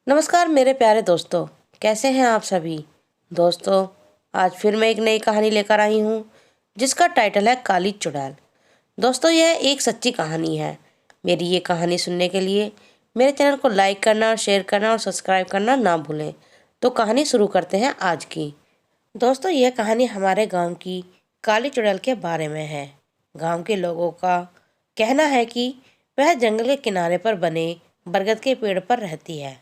नमस्कार मेरे प्यारे दोस्तों, कैसे हैं आप सभी। दोस्तों, आज फिर मैं एक नई कहानी लेकर आई हूँ जिसका टाइटल है काली चुड़ैल। दोस्तों, यह एक सच्ची कहानी है। मेरी ये कहानी सुनने के लिए मेरे चैनल को लाइक करना और शेयर करना और सब्सक्राइब करना ना भूलें। तो कहानी शुरू करते हैं आज की। दोस्तों, यह कहानी हमारे गांव की काली चुड़ैल के बारे में है। गांव के लोगों का कहना है कि वह जंगल के किनारे पर बने बरगद के पेड़ पर रहती है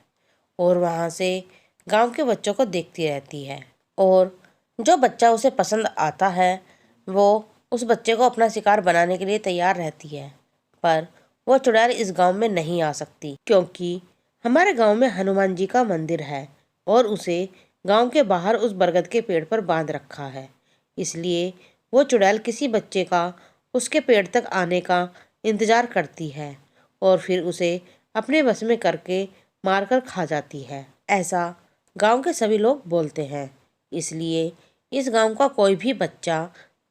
और वहाँ से गांव के बच्चों को देखती रहती है। और जो बच्चा उसे पसंद आता है वो उस बच्चे को अपना शिकार बनाने के लिए तैयार रहती है। पर वो चुड़ैल इस गांव में नहीं आ सकती क्योंकि हमारे गांव में हनुमान जी का मंदिर है और उसे गांव के बाहर उस बरगद के पेड़ पर बांध रखा है। इसलिए वो चुड़ैल किसी बच्चे का उसके पेड़ तक आने का इंतजार करती है और फिर उसे अपने बस में करके मारकर खा जाती है। ऐसा गांव के सभी लोग बोलते हैं। इसलिए इस गांव का कोई भी बच्चा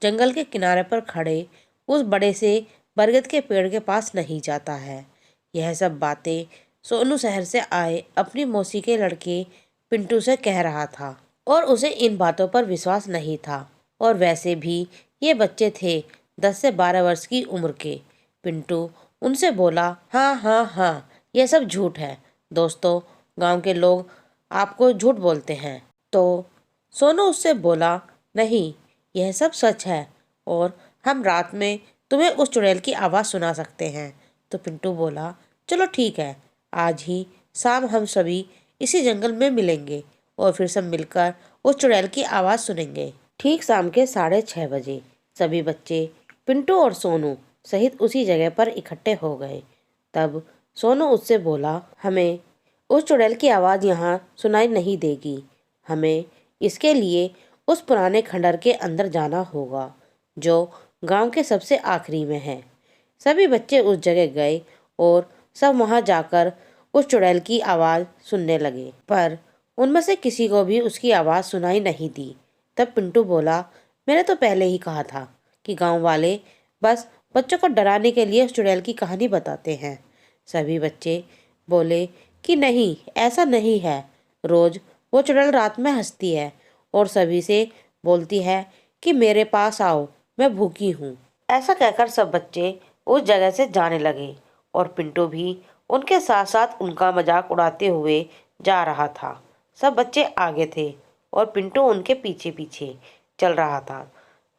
जंगल के किनारे पर खड़े उस बड़े से बरगद के पेड़ के पास नहीं जाता है। यह सब बातें सोनू शहर से आए अपनी मौसी के लड़के पिंटू से कह रहा था और उसे इन बातों पर विश्वास नहीं था। और वैसे भी ये बच्चे थे 10 से 12 वर्ष की उम्र के। पिंटू उनसे बोला, हाँ हाँ हाँ, यह सब झूठ है। दोस्तों, गांव के लोग आपको झूठ बोलते हैं। तो सोनू उससे बोला, नहीं, यह सब सच है और हम रात में तुम्हें उस चुड़ैल की आवाज़ सुना सकते हैं। तो पिंटू बोला, चलो ठीक है, आज ही शाम हम सभी इसी जंगल में मिलेंगे और फिर सब मिलकर उस चुड़ैल की आवाज़ सुनेंगे। ठीक शाम के 6:30 बजे सभी बच्चे पिंटू और सोनू सहित उसी जगह पर इकट्ठे हो गए। तब सोनू उससे बोला, हमें उस चुड़ैल की आवाज़ यहाँ सुनाई नहीं देगी। हमें इसके लिए उस पुराने खंडर के अंदर जाना होगा जो गांव के सबसे आखिरी में है। सभी बच्चे उस जगह गए और सब वहां जाकर उस चुड़ैल की आवाज़ सुनने लगे, पर उनमें से किसी को भी उसकी आवाज़ सुनाई नहीं दी। तब पिंटू बोला, मैंने तो पहले ही कहा था कि गांव वाले बस बच्चों को डराने के लिए उस चुड़ैल की कहानी बताते हैं। सभी बच्चे बोले कि नहीं, ऐसा नहीं है। रोज वो चुड़ैल रात में हंसती है और सभी से बोलती है कि मेरे पास आओ, मैं भूखी हूँ। ऐसा कहकर सब बच्चे उस जगह से जाने लगे और पिंटू भी उनके साथ साथ उनका मजाक उड़ाते हुए जा रहा था। सब बच्चे आगे थे और पिंटू उनके पीछे पीछे चल रहा था।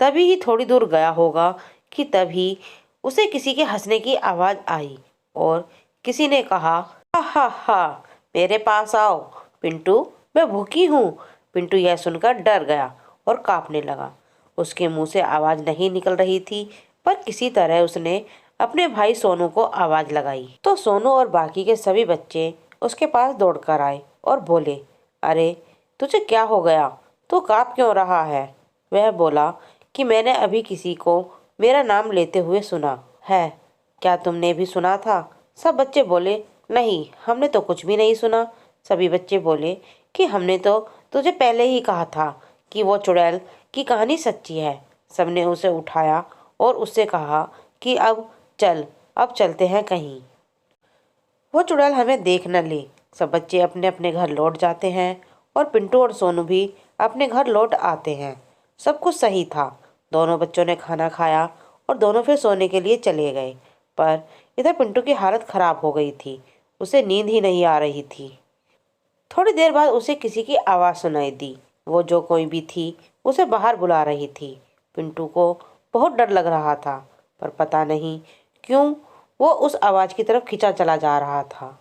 तभी ही थोड़ी दूर गया होगा कि तभी उसे किसी के हंसने की आवाज़ आई और किसी ने कहा, हा हा हा, मेरे पास आओ पिंटू, मैं भूखी हूँ। पिंटू यह सुनकर डर गया और कांपने लगा। उसके मुंह से आवाज़ नहीं निकल रही थी, पर किसी तरह उसने अपने भाई सोनू को आवाज़ लगाई। तो सोनू और बाकी के सभी बच्चे उसके पास दौड़कर आए और बोले, अरे तुझे क्या हो गया, तू काँप क्यों रहा है। वह बोला कि मैंने अभी किसी को मेरा नाम लेते हुए सुना है। क्या तुमने भी सुना था। सब बच्चे बोले, नहीं, हमने तो कुछ भी नहीं सुना। सभी बच्चे बोले कि हमने तो तुझे पहले ही कहा था कि वो चुड़ैल की कहानी सच्ची है। सबने उसे उठाया और उससे कहा कि अब चलते हैं कहीं, वो चुड़ैल हमें देख न ले। सब बच्चे अपने अपने घर लौट जाते हैं और पिंटू और सोनू भी अपने घर लौट आते हैं। सब कुछ सही था। दोनों बच्चों ने खाना खाया और दोनों फिर सोने के लिए चले गए। पर इधर पिंटू की हालत खराब हो गई थी, उसे नींद ही नहीं आ रही थी। थोड़ी देर बाद उसे किसी की आवाज़ सुनाई दी। वो जो कोई भी थी उसे बाहर बुला रही थी। पिंटू को बहुत डर लग रहा था, पर पता नहीं क्यों वो उस आवाज़ की तरफ खिंचा चला जा रहा था।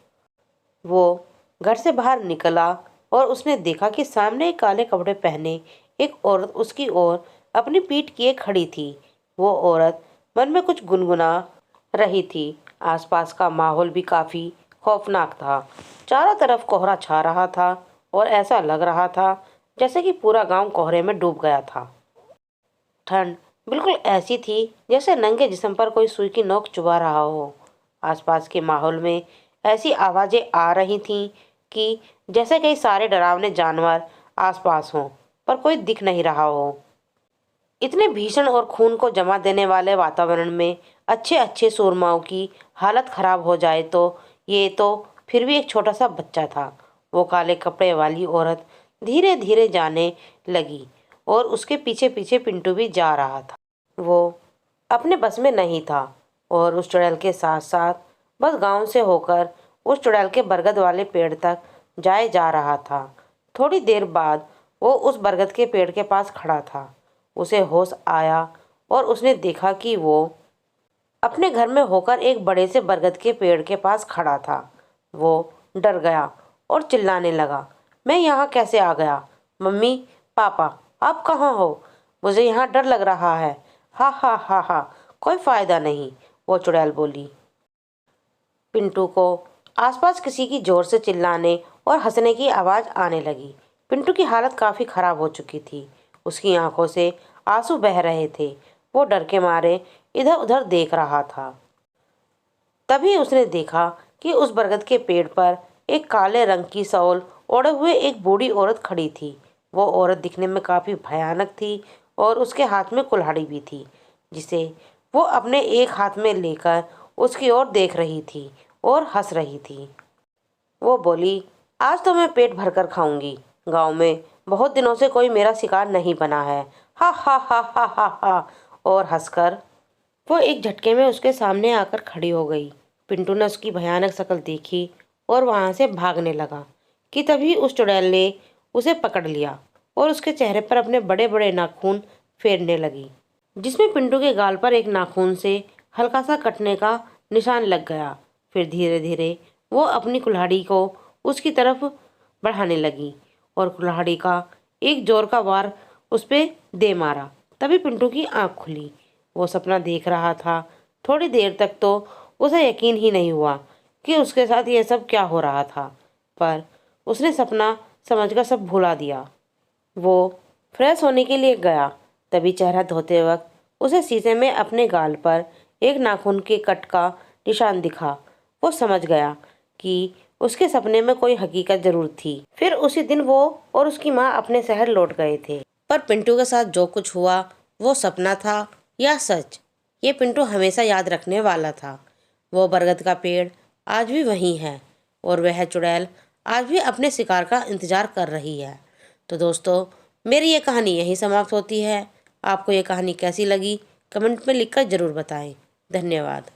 वो घर से बाहर निकला और उसने देखा कि सामने एक काले कपड़े पहने एक औरत उसकी ओर अपनी पीठ किए खड़ी थी। वो औरत मन में कुछ गुनगुना रही थी। आसपास का माहौल भी काफ़ी खौफनाक था। चारों तरफ कोहरा छा रहा था और ऐसा लग रहा था जैसे कि पूरा गांव कोहरे में डूब गया था। ठंड बिल्कुल ऐसी थी जैसे नंगे जिस्म पर कोई सुई की नोक चुभा रहा हो। आसपास के माहौल में ऐसी आवाज़ें आ रही थीं कि जैसे कई सारे डरावने जानवर आसपास हों, पर कोई दिख नहीं रहा हो। इतने भीषण और खून को जमा देने वाले वातावरण में अच्छे अच्छे सूरमाओं की हालत खराब हो जाए तो ये तो फिर भी एक छोटा सा बच्चा था वो काले कपड़े वाली औरत धीरे धीरे जाने लगी और उसके पीछे पीछे पिंटू भी जा रहा था। वो अपने बस में नहीं था और उस चुड़ैल के साथ साथ बस गांव से होकर उस चुड़ैल के बरगद वाले पेड़ तक जाए जा रहा था। थोड़ी देर बाद वो उस बरगद के पेड़ के पास खड़ा था। उसे होश आया और उसने देखा कि वो अपने घर में होकर एक बड़े से बरगद के पेड़ के पास खड़ा था। वो डर गया और चिल्लाने लगा, मैं यहाँ कैसे आ गया? मम्मी, पापा, आप कहाँ हो? मुझे यहाँ डर लग रहा है। हा हा हा हा, कोई फ़ायदा नहीं, वो चुड़ैल बोली। पिंटू को आसपास किसी की जोर से चिल्लाने और हंसने की आवाज़ आने लगी। पिंटू की हालत काफ़ी ख़राब हो चुकी थी। उसकी आंखों से आंसू बह रहे थे। वो डर के मारे इधर उधर देख रहा था। तभी उसने देखा कि उस बरगद के पेड़ पर एक काले रंग की शॉल ओढ़े हुए एक बूढ़ी औरत खड़ी थी। वो औरत दिखने में काफ़ी भयानक थी और उसके हाथ में कुल्हाड़ी भी थी, जिसे वो अपने एक हाथ में लेकर उसकी ओर देख रही थी और हंस रही थी। वो बोली, आज तो मैं पेट भरकर खाऊंगी। गांव में बहुत दिनों से कोई मेरा शिकार नहीं बना है। हा हा हा हा हा हा। और हंसकर वो एक झटके में उसके सामने आकर खड़ी हो गई। पिंटू ने उसकी भयानक शक्ल देखी और वहां से भागने लगा कि तभी उस चुड़ैल ने उसे पकड़ लिया और उसके चेहरे पर अपने बड़े बड़े नाखून फेरने लगी, जिसमें पिंटू के गाल पर एक नाखून से हल्का सा कटने का निशान लग गया। फिर धीरे धीरे वो अपनी कुल्हाड़ी को उसकी तरफ बढ़ाने लगी और कुल्हाड़ी का एक जोर का वार उस पे दे मारा। तभी पिंटू की आंख खुली। वो सपना देख रहा था। थोड़ी देर तक तो उसे यकीन ही नहीं हुआ कि उसके साथ ये सब क्या हो रहा था, पर उसने सपना समझकर सब भुला दिया। वो फ्रेश होने के लिए गया। तभी चेहरा धोते वक्त उसे शीशे में अपने गाल पर एक नाखून के कट का निशान दिखा। वो समझ गया कि उसके सपने में कोई हकीकत जरूर थी। फिर उसी दिन वो और उसकी माँ अपने शहर लौट गए थे। पर पिंटू के साथ जो कुछ हुआ वो सपना था या सच, ये पिंटू हमेशा याद रखने वाला था। वो बरगद का पेड़ आज भी वहीं है और वह चुड़ैल आज भी अपने शिकार का इंतजार कर रही है। तो दोस्तों, मेरी ये कहानी यहीं समाप्त होती है। आपको ये कहानी कैसी लगी कमेंट में लिखकर ज़रूर बताएं। धन्यवाद।